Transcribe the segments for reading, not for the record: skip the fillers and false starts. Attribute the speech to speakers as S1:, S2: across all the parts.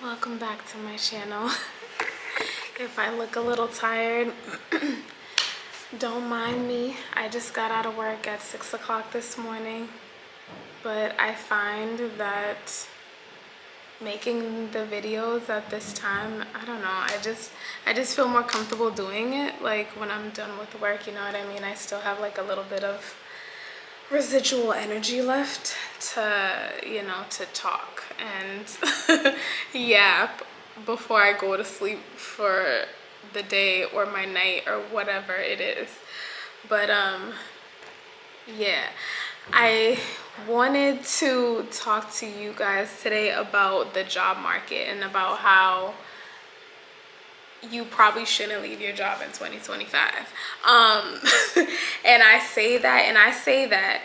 S1: Welcome back to my channel. If I look a little tired, don't mind me. I just got out of work at 6 o'clock this morning, but I find that making the videos at this time, I don't know, I just feel more comfortable doing it like when I'm done with work, you know what I mean? I still have like a little bit of residual energy left to, to talk and yap before I go to sleep for the day or my night or whatever it is. But yeah, I wanted to talk to you guys today about the job market and about how you probably shouldn't leave your job in 2025. And I say that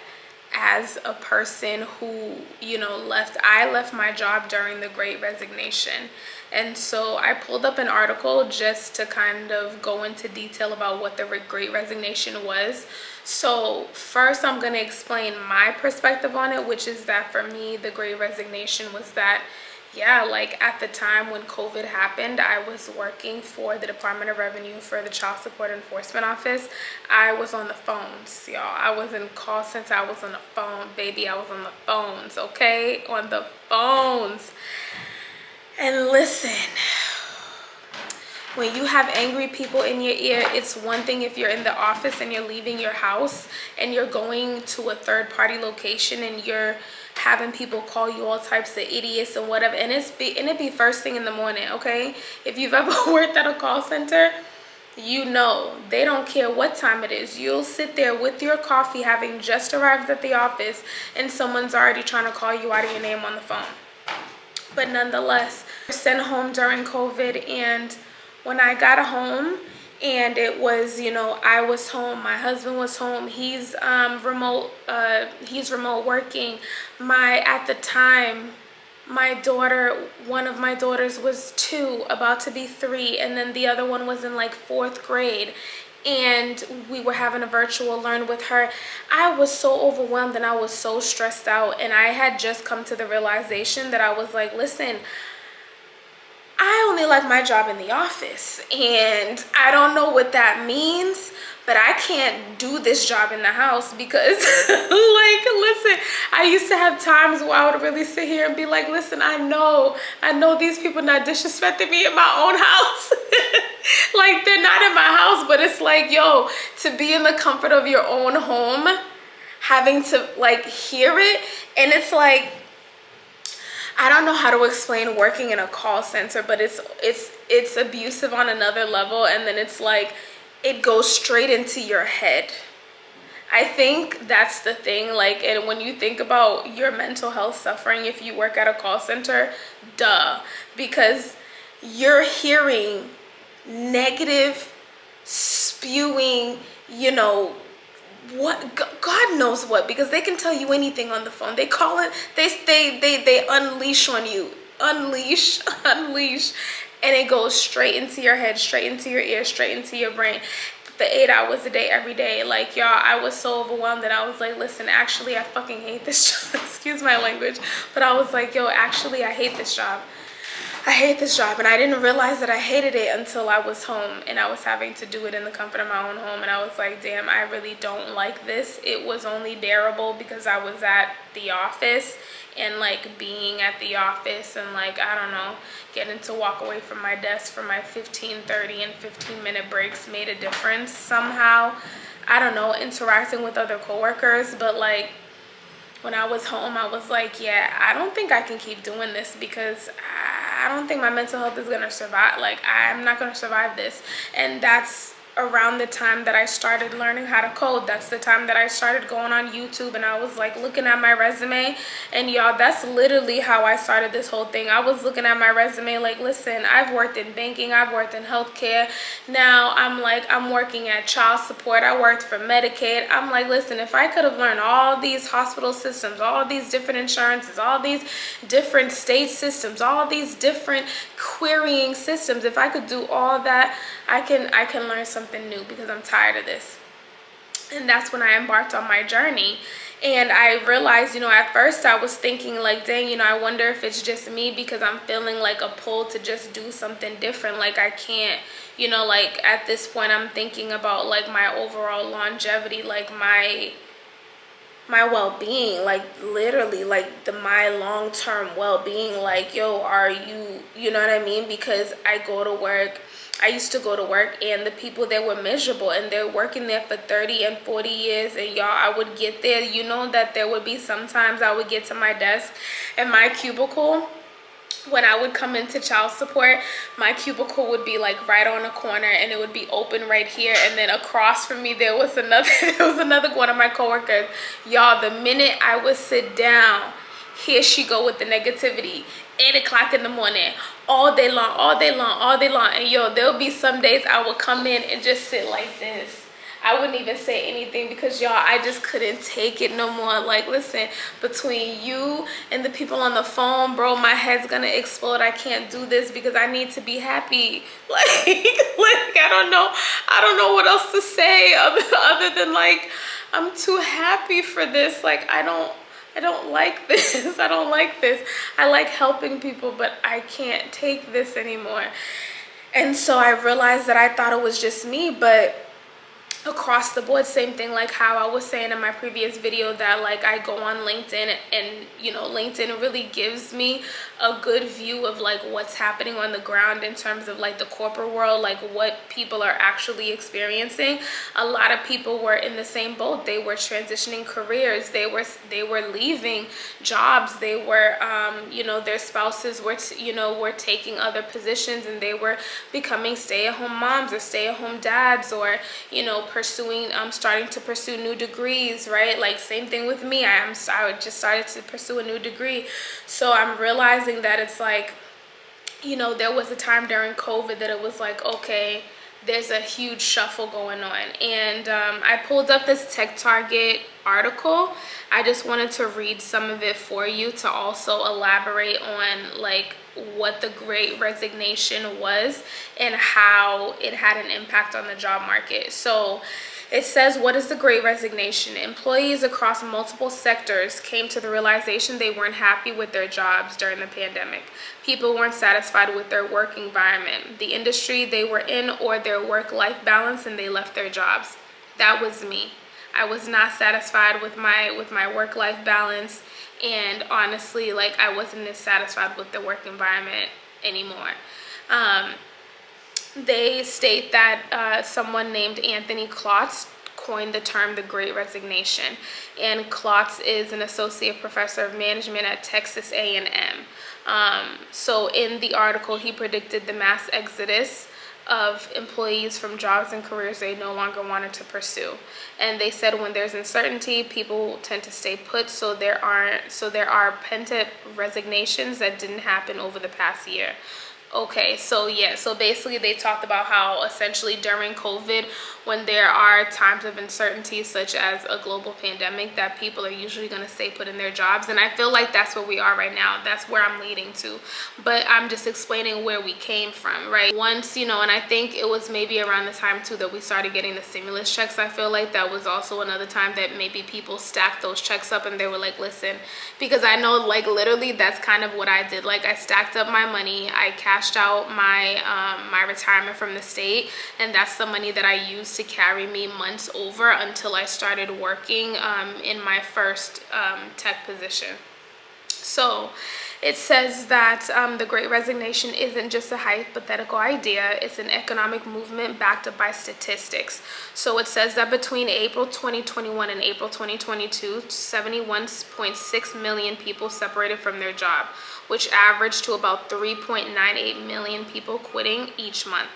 S1: as a person who, I left my job during the Great Resignation. And so I pulled up an article just to kind of go into detail about what the Great Resignation was. So first I'm going to explain my perspective on it, which is that for me, the Great Resignation was that, yeah, like at the time when COVID happened, I was working for the Department of Revenue for the Child Support Enforcement Office. I was on the phones, y'all. I was in call center. I was on the phone, baby. I was on the phones, okay? On the phones. And listen, when you have angry people in your ear, it's one thing if you're in the office and you're leaving your house and you're going to a third-party location and you're having people call you all types of idiots and whatever, and it be first thing in the morning, okay? If you've ever worked at a call center, you know they don't care what time it is. You'll sit there with your coffee having just arrived at the office and someone's already trying to call you out of your name on the phone. But nonetheless, I was sent home during COVID, and when I got home and it was, I was home, my husband was home, he's remote working. At the time, one of my daughters was 2, about to be 3, and then the other one was in like 4th grade. And we were having a virtual learn with her. I was so overwhelmed and I was so stressed out, and I had just come to the realization that I was like, listen, I only like my job in the office, and I don't know what that means, but I can't do this job in the house because like, listen, I used to have times where I would really sit here and be like, listen, I know these people not disrespecting me in my own house. Like, they're not in my house, but it's like, yo, to be in the comfort of your own home, having to like hear it, and it's like, I don't know how to explain working in a call center, but it's abusive on another level, and then it's like it goes straight into your head. I think that's the thing, like, and when you think about your mental health suffering if you work at a call center, duh, because you're hearing negative spewing, what God knows what, because they can tell you anything on the phone. They call it, they unleash on you, unleash, and it goes straight into your head, straight into your ear, straight into your brain for 8 hours a day, every day. Like, y'all, I was so overwhelmed that I was like, listen, actually I fucking hate this job. Excuse my language, but I was like, yo, actually I hate this job. I hate this job, and I didn't realize that I hated it until I was home and I was having to do it in the comfort of my own home, and I was like, damn, I really don't like this. It was only bearable because I was at the office, and like being at the office and like, I don't know, getting to walk away from my desk for my 15, 30, and 15-minute breaks made a difference somehow. I don't know, interacting with other coworkers, but like when I was home, I was like, yeah, I don't think I can keep doing this because I don't think my mental health is gonna survive. Like, I'm not gonna survive this. And that's around the time that I started learning how to code. That's the time that I started going on YouTube, and I was like looking at my resume, and y'all, that's literally how I started this whole thing. I was looking at my resume like, listen, I've worked in banking, I've worked in healthcare. Now I'm working at child support. I worked for Medicaid. I'm like, listen, if I could have learned all these hospital systems, all these different insurances, all these different state systems, all these different querying systems, if I could do all that, I can learn something new because I'm tired of this. And that's when I embarked on my journey. And I realized, at first I was thinking like, dang, I wonder if it's just me, because I'm feeling like a pull to just do something different. Like I can't, like at this point I'm thinking about like my overall longevity, like my well-being, like literally like my long-term well-being. Like, yo, are you know what I mean? Because I used to go to work, and the people that were miserable, and they're working there for 30 and 40 years, and y'all, I would get there, that there would be sometimes I would get to my desk and my cubicle. When I would come into child support, my cubicle would be like right on the corner, and it would be open right here, and then across from me there was another one of my coworkers. Y'all, the minute I would sit down, here she go with the negativity. 8 o'clock in the morning, all day long, all day long, all day long. And yo, there'll be some days I would come in and just sit like this. I wouldn't even say anything, because y'all, I just couldn't take it no more. Like, listen, between you and the people on the phone, bro, my head's gonna explode. I can't do this because I need to be happy. Like I don't know what else to say other than like, I'm too happy for this. Like, I don't like this. I don't like this. I like helping people, but I can't take this anymore. And so I realized that I thought it was just me, but across the board, same thing. Like how I was saying in my previous video, that like I go on LinkedIn, and LinkedIn really gives me a good view of like what's happening on the ground in terms of like the corporate world, like what people are actually experiencing. A lot of people were in the same boat. They were transitioning careers, they were leaving jobs, they were their spouses were were taking other positions, and they were becoming stay-at-home moms or stay-at-home dads, or starting to pursue new degrees, right? Like same thing with me. I just started to pursue a new degree. So I'm realizing that it's like, there was a time during COVID that it was like, okay, there's a huge shuffle going on. And I pulled up this TechTarget article. I just wanted to read some of it for you to also elaborate on like what the Great Resignation was and how it had an impact on the job market. So it says, what is the Great Resignation? Employees across multiple sectors came to the realization they weren't happy with their jobs during the pandemic. People weren't satisfied with their work environment, the industry they were in, or their work-life balance, and they left their jobs. That was me. I was not satisfied with my work-life balance, and honestly, like I wasn't as satisfied with the work environment anymore. They state that someone named Anthony Klotz coined the term the Great Resignation, and Klotz is an associate professor of management at Texas A&M. So in the article, he predicted the mass exodus of employees from jobs and careers they no longer wanted to pursue. And they said when there's uncertainty, people tend to stay put, so there are pent-up resignations that didn't happen over the past year. Okay, so yeah, so basically they talked about how essentially during COVID, when there are times of uncertainty such as a global pandemic, that people are usually going to stay put in their jobs. And I feel like that's where we are right now. That's where I'm leading to. But I'm just explaining where we came from, right? Once, and I think it was maybe around the time too that we started getting the stimulus checks. I feel like that was also another time that maybe people stacked those checks up, and they were like, listen, because I know like literally that's kind of what I did. Like I stacked up my money, I cashed out my my retirement from the state, and that's the money that I used to carry me months over until I started working in my first tech position. So it says that the Great Resignation isn't just a hypothetical idea, it's an economic movement backed up by statistics. So it says that between April 2021 and April 2022, 71.6 million people separated from their job, which averaged to about 3.98 million people quitting each month.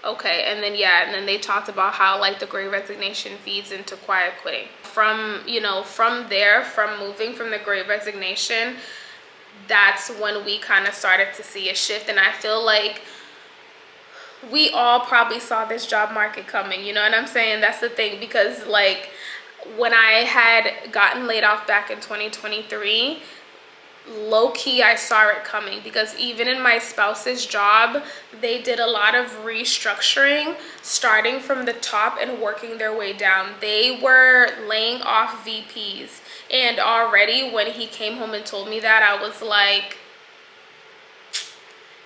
S1: Okay, and then they talked about how like the Great Resignation feeds into quiet quitting. From moving from the Great Resignation, that's when we kind of started to see a shift. And I feel like we all probably saw this job market coming, you know what I'm saying? That's the thing, because like when I had gotten laid off back in 2023, low-key I saw it coming, because even in my spouse's job, they did a lot of restructuring, starting from the top and working their way down. They were laying off VPs, and already when he came home and told me that, I was like,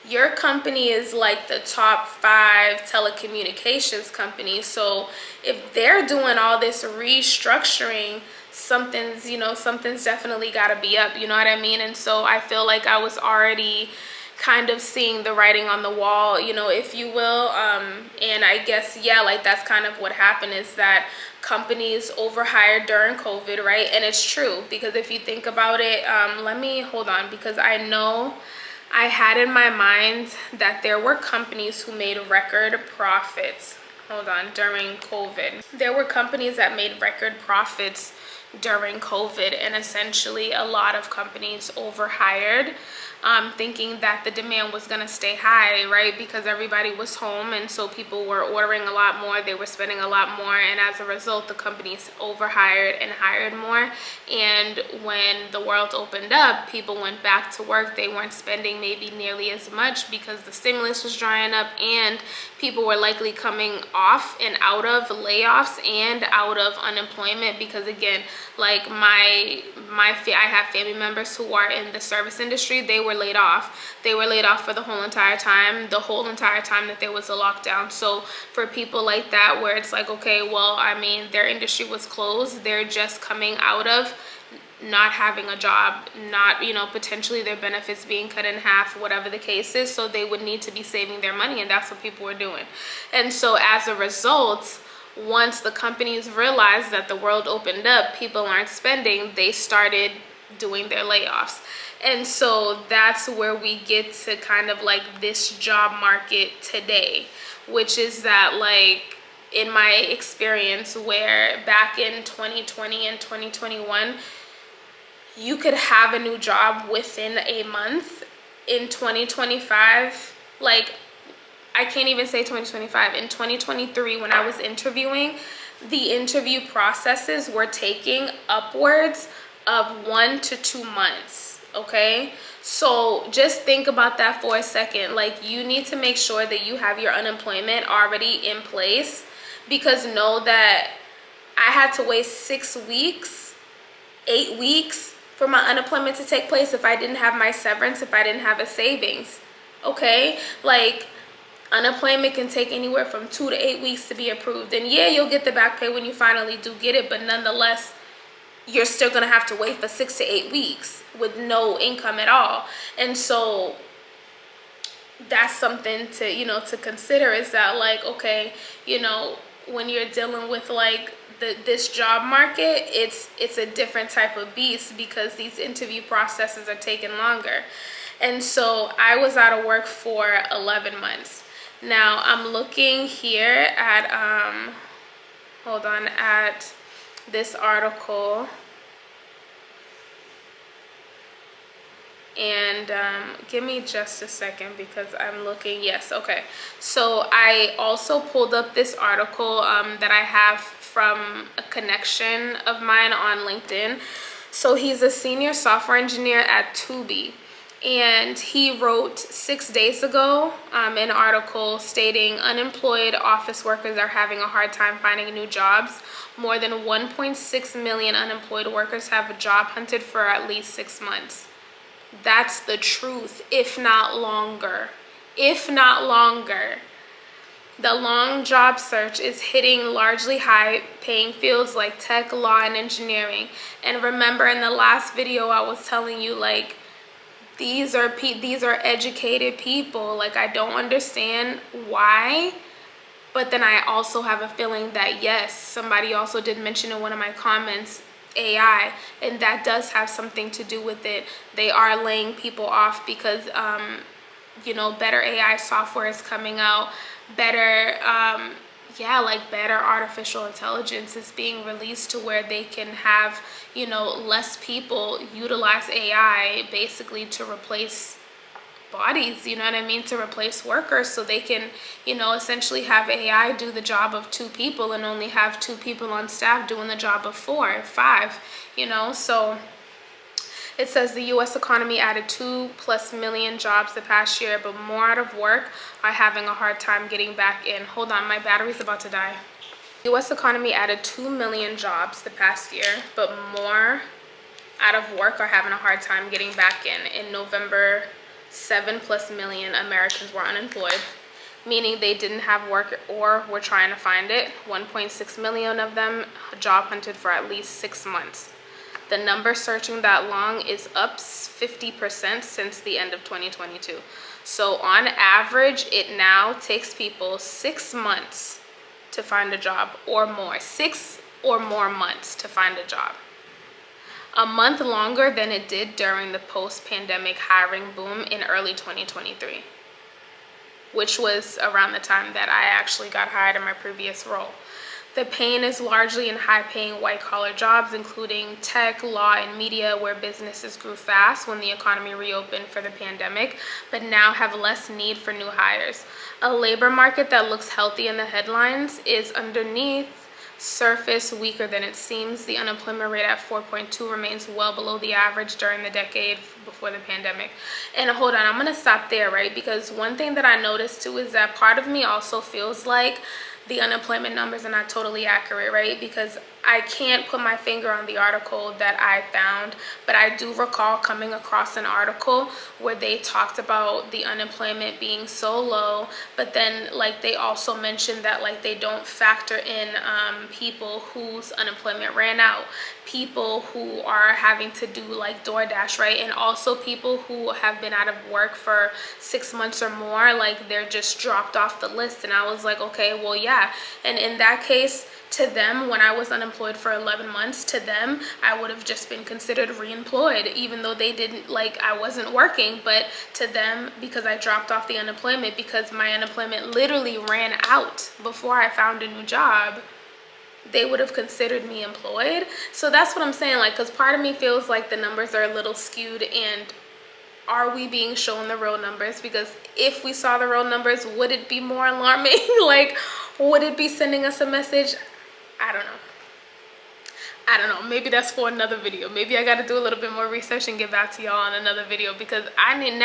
S1: your company is like the top 5 telecommunications company. So if they're doing all this restructuring, something's definitely got to be up, you know what I mean? And so I feel like I was already kind of seeing the writing on the wall, if you will. And I guess, yeah, like that's kind of what happened, is that companies overhired during COVID, right? And it's true, because if you think about it, let me hold on, because I know I had in my mind that there were companies who made record profits. Hold on, during COVID. There were companies that made record profits during COVID, and essentially a lot of companies overhired, thinking that the demand was going to stay high, right? Because everybody was home, and so people were ordering a lot more, they were spending a lot more, and as a result, the companies overhired and hired more. And when the world opened up, people went back to work. They weren't spending maybe nearly as much because the stimulus was drying up, and people were likely coming off and out of layoffs and out of unemployment, because again, like I have family members who are in the service industry. They were laid off. They were laid off for the whole entire time that there was a lockdown. So for people like that, where it's like, okay, well, I mean, their industry was closed, they're just coming out of not having a job, not, potentially their benefits being cut in half, whatever the case is. So they would need to be saving their money, and that's what people were doing. And so as a result, once the companies realized that the world opened up, people aren't spending, they started doing their layoffs. And so that's where we get to kind of like this job market today, which is that, like, in my experience, where back in 2020 and 2021, you could have a new job within a month. In 2025, like, I can't even say 2025. In 2023, when I was interviewing, the interview processes were taking upwards of 1 to 2 months, okay? So just think about that for a second. Like, you need to make sure that you have your unemployment already in place, because know that I had to wait 6 weeks, 8 weeks for my unemployment to take place if I didn't have my severance, if I didn't have a savings, okay? Like, unemployment can take anywhere from 2 to 8 weeks to be approved. And yeah, you'll get the back pay when you finally do get it, but nonetheless, you're still gonna have to wait for 6 to 8 weeks with no income at all. And so that's something to, to consider, is that, like, okay, when you're dealing with like this job market, it's a different type of beast, because these interview processes are taking longer. And so I was out of work for 11 months. Now I'm looking here at at this article, and give me just a second, because I'm looking. Yes, okay. So I also pulled up this article that I have from a connection of mine on LinkedIn. So he's a senior software engineer at Tubi. And he wrote 6 days ago an article stating unemployed office workers are having a hard time finding new jobs. More than 1.6 million unemployed workers have job hunted for at least 6 months. That's the truth, if not longer. If not longer. The long job search is hitting largely high-paying fields like tech, law, and engineering. And remember, in the last video, I was telling you, like, these are educated people. Like, I don't understand why, but then I also have a feeling that, yes, somebody also did mention in one of my comments AI, and that does have something to do with it. They are laying people off because better AI software is coming out, better better artificial intelligence is being released, to where they can have, less people utilize AI basically to replace bodies, you know what I mean, to replace workers, so they can, essentially have AI do the job of 2 people and only have 2 people on staff doing the job of 4 or 5, so It says the US economy added 2+ million jobs the past year, but more out of work are having a hard time getting back in. Hold on, my battery's about to die. US economy added 2 million jobs the past year, but more out of work are having a hard time getting back in. In November, 7+ million Americans were unemployed, meaning they didn't have work or were trying to find it. 1.6 million of them job hunted for at least 6 months. The number searching that long is up 50% since the end of 2022. So on average, it now takes people 6 months to find a job or more. 6 or more months to find a job. A month longer than it did during the post-pandemic hiring boom in early 2023, which was around the time that I actually got hired in my previous role. The pain is largely in high-paying white-collar jobs, including tech, law, and media, where businesses grew fast when the economy reopened for the pandemic, but now have less need for new hires. A labor market that looks healthy in the headlines is underneath surface weaker than it seems. The unemployment rate at 4.2 remains well below the average during the decade before the pandemic. And hold on, I'm gonna stop there, right? Because one thing that I noticed too is that part of me also feels like the unemployment numbers are not totally accurate, right? Because I can't put my finger on the article that I found, but I do recall coming across an article where they talked about the unemployment being so low, but then like they also mentioned that like they don't factor in people whose unemployment ran out, people who are having to do like DoorDash, right? And also people who have been out of work for 6 months or more, like they're just dropped off the list. And I was like, okay, well, yeah. And in that case, to them, when I was unemployed for 11 months, to them, I would have just been considered re-employed, even though they didn't, like, I wasn't working. But to them, because I dropped off the unemployment, because my unemployment literally ran out before I found a new job, they would have considered me employed. So that's what I'm saying, like, because part of me feels like the numbers are a little skewed, and are we being shown the real numbers? Because if we saw the real numbers, would it be more alarming? Like, would it be sending us a message? I don't know. Maybe that's for another video. Maybe I got to do a little bit more research and get back to y'all on another video, because I need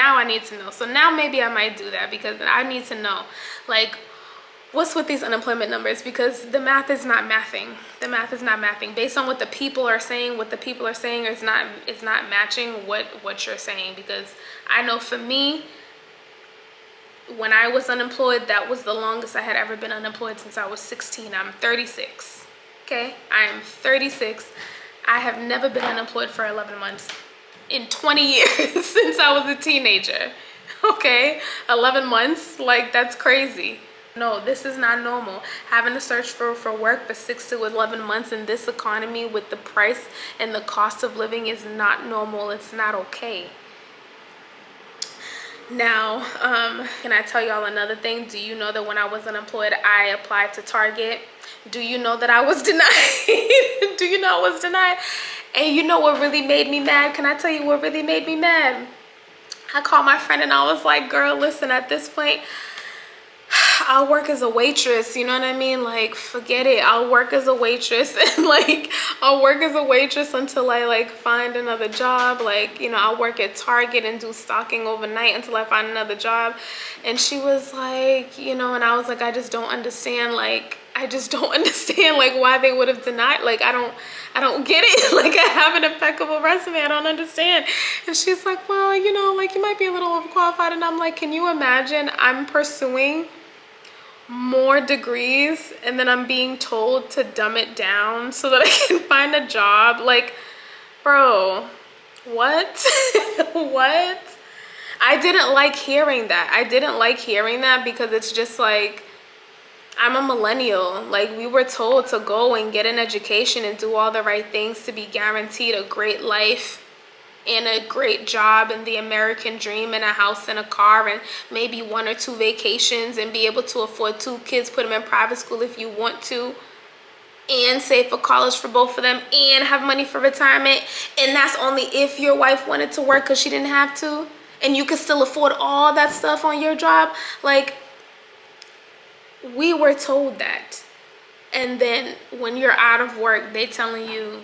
S1: to know. So now maybe I might do that, because I need to know, like, what's with these unemployment numbers, because the math is not mathing. The math is not mathing. Based on what the people are saying, is not matching what you're saying. Because I know for me, when I was unemployed, that was the longest I had ever been unemployed since I was 16. I'm 36. Okay, I am 36. I have never been unemployed for 11 months in 20 years since I was a teenager. Okay, 11 months, like, that's crazy. No, this is not normal. Having to search for work for 6 to 11 months in this economy with the price and the cost of living is not normal. It's not okay. Now, can I tell y'all another thing? Do you know that when I was unemployed, I applied to Target? Do you know that I was denied? Do you know I was denied? And you know what really made me mad? Can I tell you what really made me mad? I called my friend and I was like, girl, listen, at this point, I'll work as a waitress, you know what I mean? Like, forget it. I'll work as a waitress, and like, I'll work as a waitress until I like find another job. Like, you know, I'll work at Target and do stocking overnight until I find another job. And she was like, you know, and I was like, I just don't understand. Like, I just don't understand like why they would have denied. Like, I don't get it. Like, I have an impeccable resume. I don't understand. And she's like, well, you know, like, you might be a little overqualified. And I'm like, can you imagine I'm pursuing more degrees and then I'm being told to dumb it down so that I can find a job? Like, bro, what? What? I didn't like hearing that. I didn't like hearing that, because it's just like, I'm a millennial. Like, we were told to go and get an education and do all the right things to be guaranteed a great life and a great job and the American dream and a house and a car and maybe 1 or 2 vacations and be able to afford 2 kids, put them in private school if you want to, and save for college for both of them, and have money for retirement. And that's only if your wife wanted to work, because she didn't have to, and you could still afford all that stuff on your job. Like, we were told that. And then when you're out of work, they telling you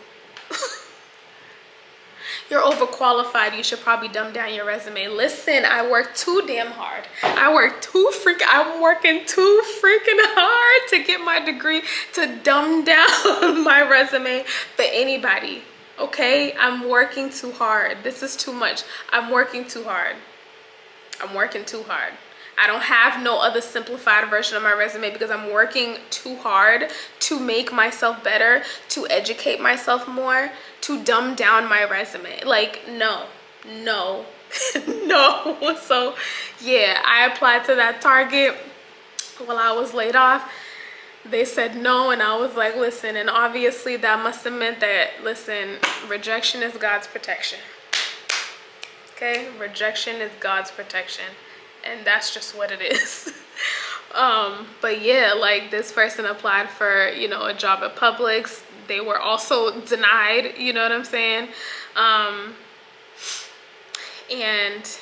S1: you're overqualified, you should probably dumb down your resume. Listen, I work too damn hard. I'm working too freaking hard to get my degree to dumb down my resume for anybody. Okay, I'm working too hard. This is too much. I'm working too hard. I don't have no other simplified version of my resume because I'm working too hard to make myself better, to educate myself more, to dumb down my resume. Like, no, no, no. So yeah, I applied to that Target while I was laid off. They said no, and I was like, listen, and obviously that must have meant that, listen, rejection is God's protection. Okay, rejection is God's protection, and that's just what it is. But yeah, like, this person applied for, you know, a job at Publix. They were also denied, you know what I'm saying? And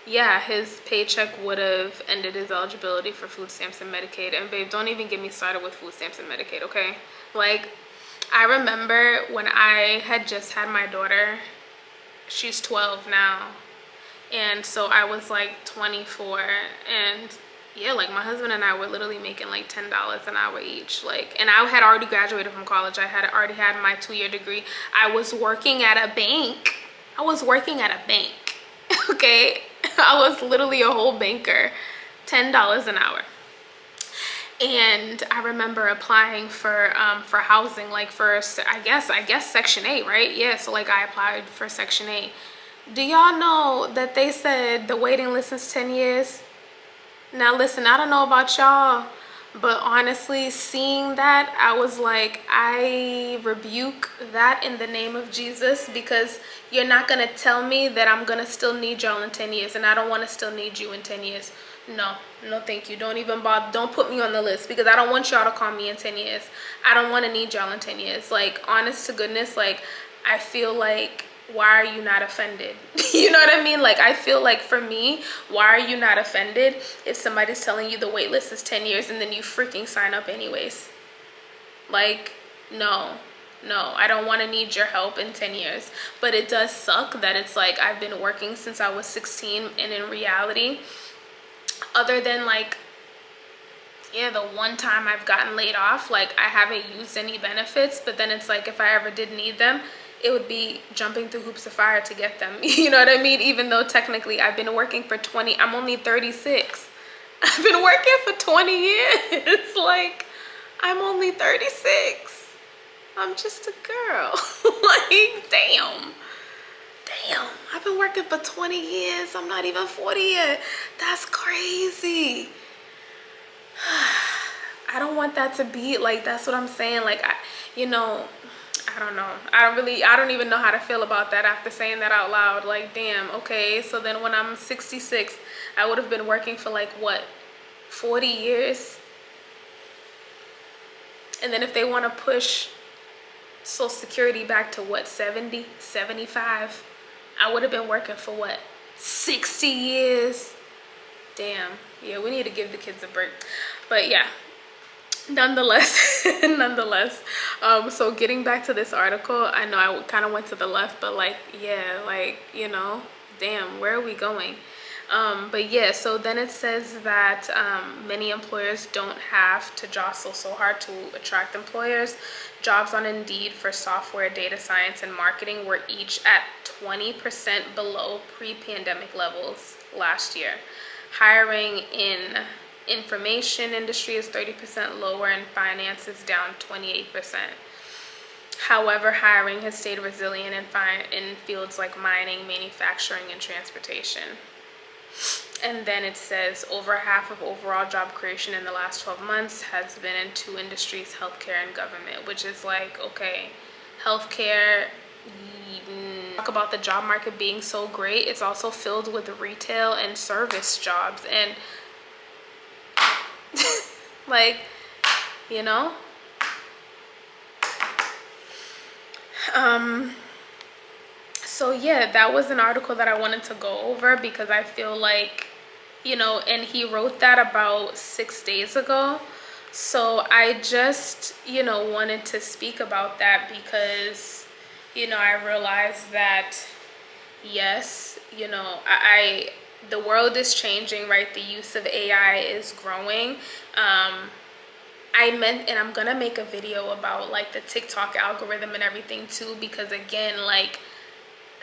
S1: yeah, his paycheck would have ended his eligibility for food stamps and Medicaid. And babe, don't even get me started with food stamps and Medicaid, okay? Like, I remember when I had just had my daughter. She's 12 now, and so I was like 24, and yeah, like, my husband and I were literally making like $10 an hour each. Like, and I had already graduated from college. I had already had my 2-year degree. I was working at a bank. Okay, I was literally a whole banker. $10 an hour. And I remember applying for housing, like, for, I guess Section 8, right? Yeah, so like, I applied for Section 8. Do y'all know that they said the waiting list is 10 years? Now listen, I don't know about y'all, but honestly, seeing that, I was like, I rebuke that in the name of Jesus, because you're not gonna tell me that I'm gonna still need y'all in 10 years, and I don't want to still need you in 10 years. No, thank you. Don't even bother. Don't put me on the list, because I don't want y'all to call me in 10 years. I don't want to need y'all in 10 years. Like, honest to goodness, like, I feel like, why are you not offended? You know what I mean? Like, I feel like, for me, why are you not offended if somebody's telling you the wait list is 10 years and then you freaking sign up anyways? Like, no, I don't want to need your help in 10 years. But it does suck that it's like, I've been working since I was 16, and in reality, other than like, yeah, the one time I've gotten laid off, like, I haven't used any benefits. But then it's like, if I ever did need them, it would be jumping through hoops of fire to get them. You know what I mean? Even though technically I've been working for 20, I'm only 36. I've been working for 20 years. Like, I'm only 36. I'm just a girl. Like, damn. I've been working for 20 years. I'm not even 40 yet. That's crazy. I don't want that to be like, that's what I'm saying. Like, I don't know. I don't even know how to feel about that after saying that out loud. Like, damn, okay, so then when I'm 66, I would have been working for like, what, 40 years? And then if they want to push Social Security back to what, 70, 75, I would have been working for what, 60 years? Damn. Yeah, we need to give the kids a break. But yeah, nonetheless, so getting back to this article, I know I kind of went to the left, but like, yeah, like, you know, damn, where are we going? But yeah, so then it says that many employers don't have to jostle so hard to attract employers. Jobs on Indeed for software, data science, and marketing were each at 20% below pre-pandemic levels last year. Hiring in information industry is 30% lower, and finance is down 28%. However, hiring has stayed resilient in fields like mining, manufacturing, and transportation. And then it says over half of overall job creation in the last 12 months has been in two industries, healthcare and government, which is like, okay, healthcare, talk about the job market being so great, it's also filled with retail and service jobs. And like, you know, so yeah, that was an article that I wanted to go over, because I feel like, you know, and he wrote that about 6 days ago. So I just, you know, wanted to speak about that, because, you know, I realized that yes, you know, I the world is changing, right? The use of AI is growing. I meant, and I'm gonna make a video about like the TikTok algorithm and everything too, because again, like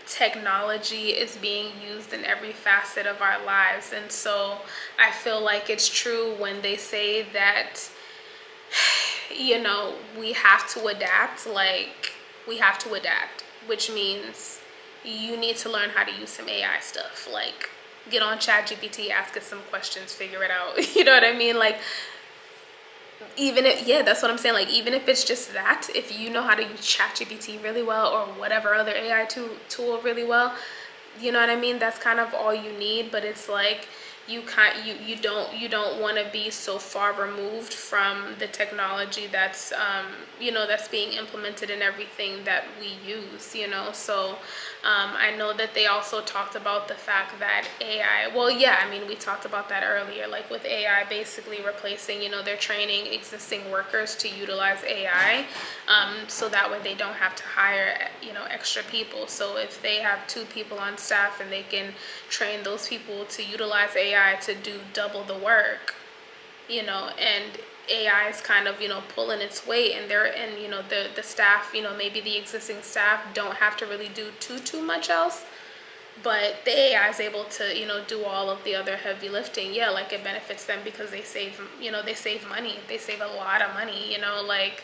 S1: technology is being used in every facet of our lives. And so I feel like it's true when they say that, you know, we have to adapt, like we have to adapt, which means you need to learn how to use some AI stuff. Like get on ChatGPT, ask it some questions, figure it out. You know what I mean? Like even if, yeah, that's what I'm saying. Like even if it's just that, if you know how to use ChatGPT really well or whatever other AI tool really well, you know what I mean, that's kind of all you need. But it's like you don't want to be so far removed from the technology that's you know, that's being implemented in everything that we use, you know. So I know that they also talked about the fact that AI, well, yeah, I mean, we talked about that earlier, like with AI basically replacing, you know, they're training existing workers to utilize AI, so that way they don't have to hire, you know, extra people. So if they have 2 people on staff and they can train those people to utilize AI to do double the work, you know, and AI is kind of, you know, pulling its weight, and you know, the staff, you know, maybe the existing staff don't have to really do too much else, but the AI is able to, you know, do all of the other heavy lifting. Yeah, like it benefits them because they save, you know, they save money. They save a lot of money, you know, like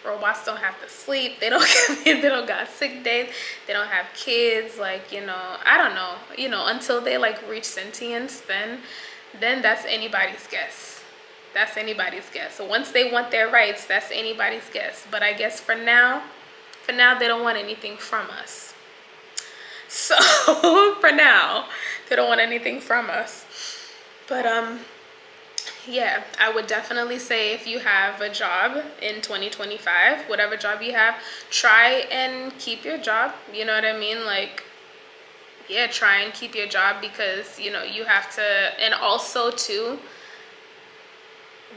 S1: robots don't have to sleep. They don't they don't got sick days. They don't have kids. Like, you know, I don't know, you know, until they like reach sentience, then that's anybody's guess. That's anybody's guess. So once they want their rights, that's anybody's guess. But I guess for now they don't want anything from us. So for now, they don't want anything from us. But yeah, I would definitely say if you have a job in 2025, whatever job you have, try and keep your job. You know what I mean? Like, yeah, try and keep your job, because, you know, you have to, and also too,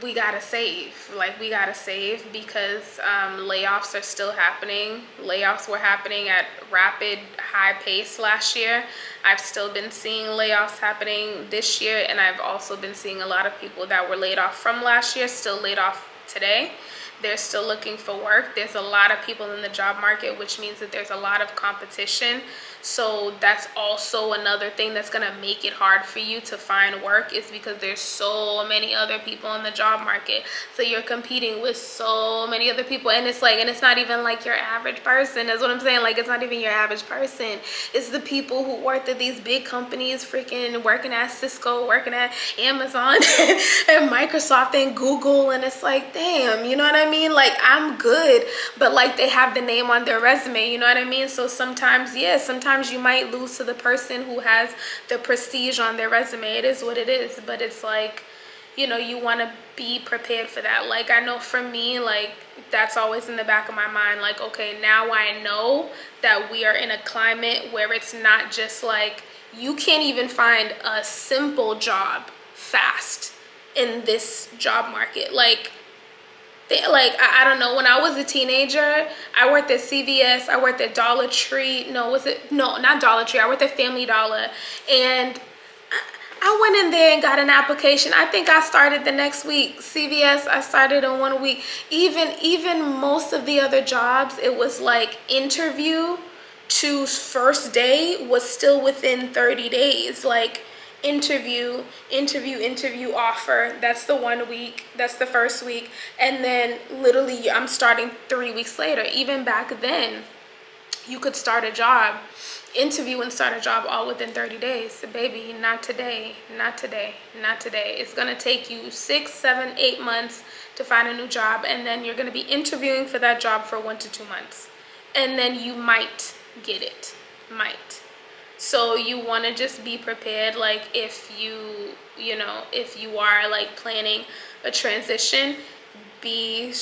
S1: we gotta save. Like we gotta save, because layoffs are still happening. Layoffs were happening at rapid high pace last year. I've still been seeing layoffs happening this year, and I've also been seeing a lot of people that were laid off from last year still laid off today. They're still looking for work. There's a lot of people in the job market, which means that there's a lot of competition. So that's also another thing that's going to make it hard for you to find work, is because there's so many other people in the job market. So you're competing with so many other people, and it's like, and it's not even like your average person. That's what I'm saying. Like, it's not even your average person. It's the people who worked at these big companies, freaking working at Cisco, working at Amazon and Microsoft and Google. And it's like, damn, you know what I mean? Like, I'm good, but like they have the name on their resume, you know what I mean? So sometimes, yeah, sometimes you might lose to the person who has the prestige on their resume. It is what it is. But it's like, you know, you want to be prepared for that. Like, I know for me, like, that's always in the back of my mind. Like, okay, now I know that we are in a climate where it's not just like, you can't even find a simple job fast in this job market. Like, I don't know, when I was a teenager, I worked at CVS, I worked at Dollar Tree. No, not Dollar Tree. I worked at Family Dollar, and I went in there and got an application. I think I started the next week. CVS, I started in 1 week. Even most of the other jobs, it was like interview to first day was still within 30 days. Like, interview, offer, that's the 1 week, that's the first week, and then literally I'm starting 3 weeks later. Even back then, you could start a job, interview and start a job all within 30 days. Baby, not today, not today, not today. It's gonna take you 6, 7, 8 months to find a new job, and then you're gonna be interviewing for that job for 1 to 2 months, and then you might get it, might. So you want to just be prepared. Like, if you know, if you are like planning a transition, be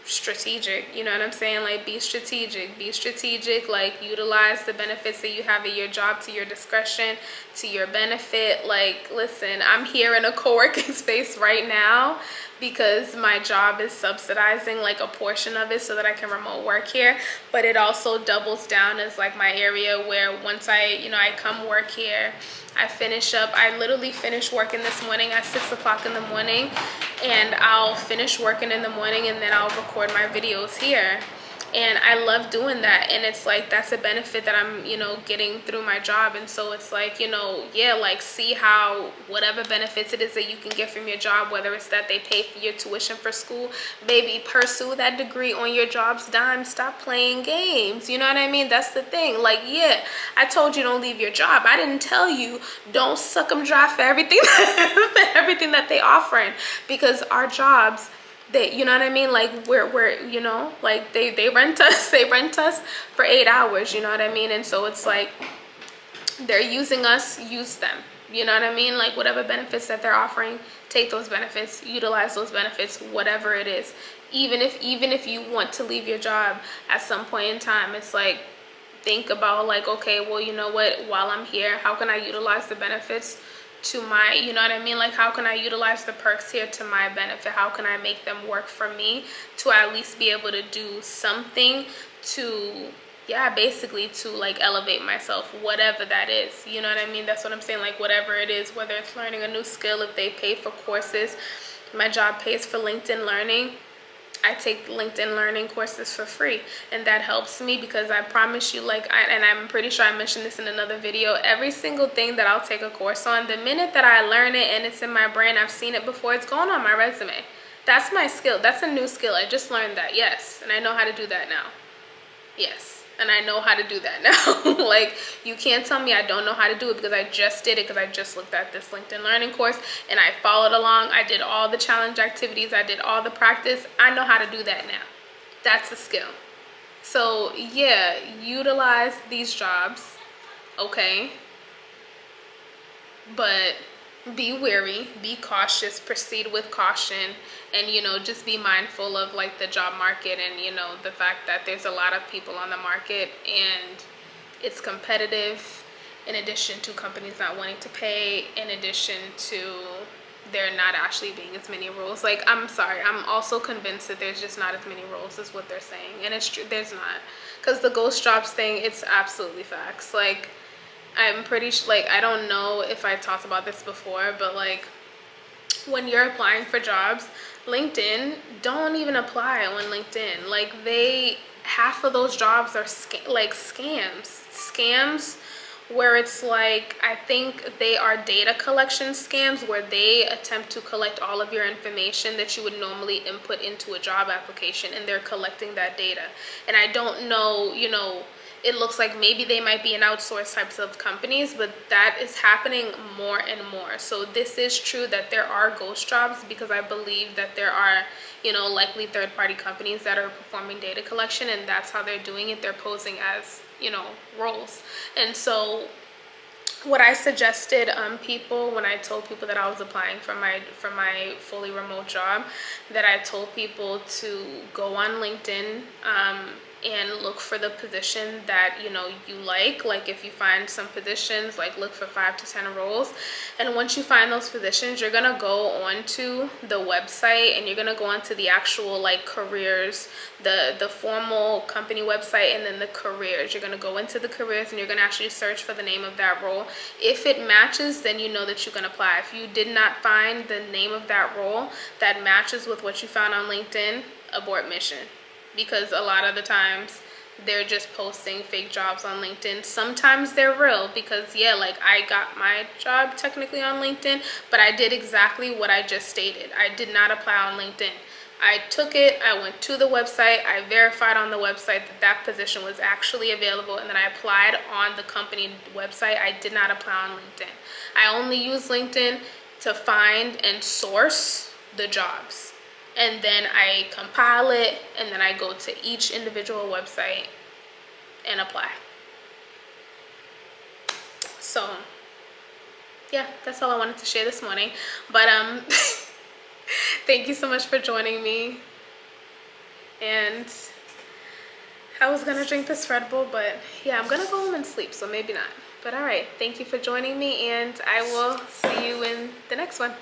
S1: strategic. You know what I'm saying? Like, be strategic, like utilize the benefits that you have at your job to your discretion, to your benefit. Like, listen, I'm here in a co-working space right now because my job is subsidizing like a portion of it so that I can remote work here, but it also doubles down as like my area where once I come work here, I literally finished working this morning at 6 o'clock in the morning, and I'll finish working in the morning and then I'll record my videos here. And I love doing that, and it's like that's a benefit that I'm getting through my job. And so it's like, yeah, like, see how whatever benefits it is that you can get from your job, whether it's that they pay for your tuition for school, baby, pursue that degree on your job's dime. Stop playing games. You know what I mean? That's the thing. Like, yeah, I told you don't leave your job. I didn't tell you don't suck them dry for everything everything that they offering, because our jobs, you know what I mean? Like, we're like they rent us for 8 hours, you know what I mean? And so it's like they're using us, use them. You know what I mean? Like, whatever benefits that they're offering, take those benefits, utilize those benefits, whatever it is. Even if you want to leave your job at some point in time, it's like, think about like, okay, well, you know what, while I'm here, how can I utilize the benefits to my, you know what I mean? Like, how can I utilize the perks here to my benefit? How can I make them work for me to at least be able to do something to, yeah, basically to like elevate myself, whatever that is. You know what I mean? That's what I'm saying. Like, whatever it is, whether it's learning a new skill, if they pay for courses, my job pays for LinkedIn Learning. I take LinkedIn Learning courses for free, and that helps me because I promise you, like, and I'm pretty sure I mentioned this in another video, every single thing that I'll take a course on, the minute that I learn it and it's in my brain, I've seen it before, it's going on my resume. That's my skill. That's a new skill. I just learned that, yes, and I know how to do that now. Yes. And I know how to do that now. Like, you can't tell me I don't know how to do it because I just did it, because I just looked at this LinkedIn Learning course and I followed along. I did all the challenge activities. I did all the practice. I know how to do that now. That's a skill. So, yeah, utilize these jobs, okay? But be wary, be cautious, proceed with caution, and just be mindful of like the job market, and the fact that there's a lot of people on the market and it's competitive, in addition to companies not wanting to pay, in addition to there not actually being as many roles. Like, I'm sorry, I'm also convinced that there's just not as many roles is what they're saying, and it's true, there's not, because the ghost jobs thing, it's absolutely facts. Like, I'm pretty sure, like, I don't know if I talked about this before, but like, when you're applying for jobs, LinkedIn, don't even apply on LinkedIn. Like, half of those jobs are scams where it's like, I think they are data collection scams where they attempt to collect all of your information that you would normally input into a job application, and they're collecting that data. And I don't know, it looks like maybe they might be in outsourced types of companies, but that is happening more and more. So this is true that there are ghost jobs, because I believe that there are, likely third-party companies that are performing data collection, and that's how they're doing it. They're posing as, roles. And so what I suggested people, when I told people that I was applying for my fully remote job, that I told people to go on LinkedIn and look for the position that you like if you find some positions, like look for 5 to 10 roles, and once you find those positions, you're gonna go onto the website and you're gonna go onto the actual like careers, the formal company website, and then the careers. You're gonna go into the careers and you're gonna actually search for the name of that role. If it matches, then you know that you can apply. If you did not find the name of that role that matches with what you found on LinkedIn, abort mission. Because a lot of the times they're just posting fake jobs on LinkedIn. Sometimes they're real, because yeah, like, I got my job technically on LinkedIn, but I did exactly what I just stated. I did not apply on LinkedIn. I took it, I went to the website, I verified on the website that that position was actually available, and then I applied on the company website. I did not apply on LinkedIn. I only use LinkedIn to find and source the jobs. And then I compile it, and then I go to each individual website and apply. So yeah, that's all I wanted to share this morning. But thank you so much for joining me. and I was gonna drink this Red Bull, but yeah, I'm gonna go home and sleep, so maybe not. But all right, thank you for joining me, and I will see you in the next one.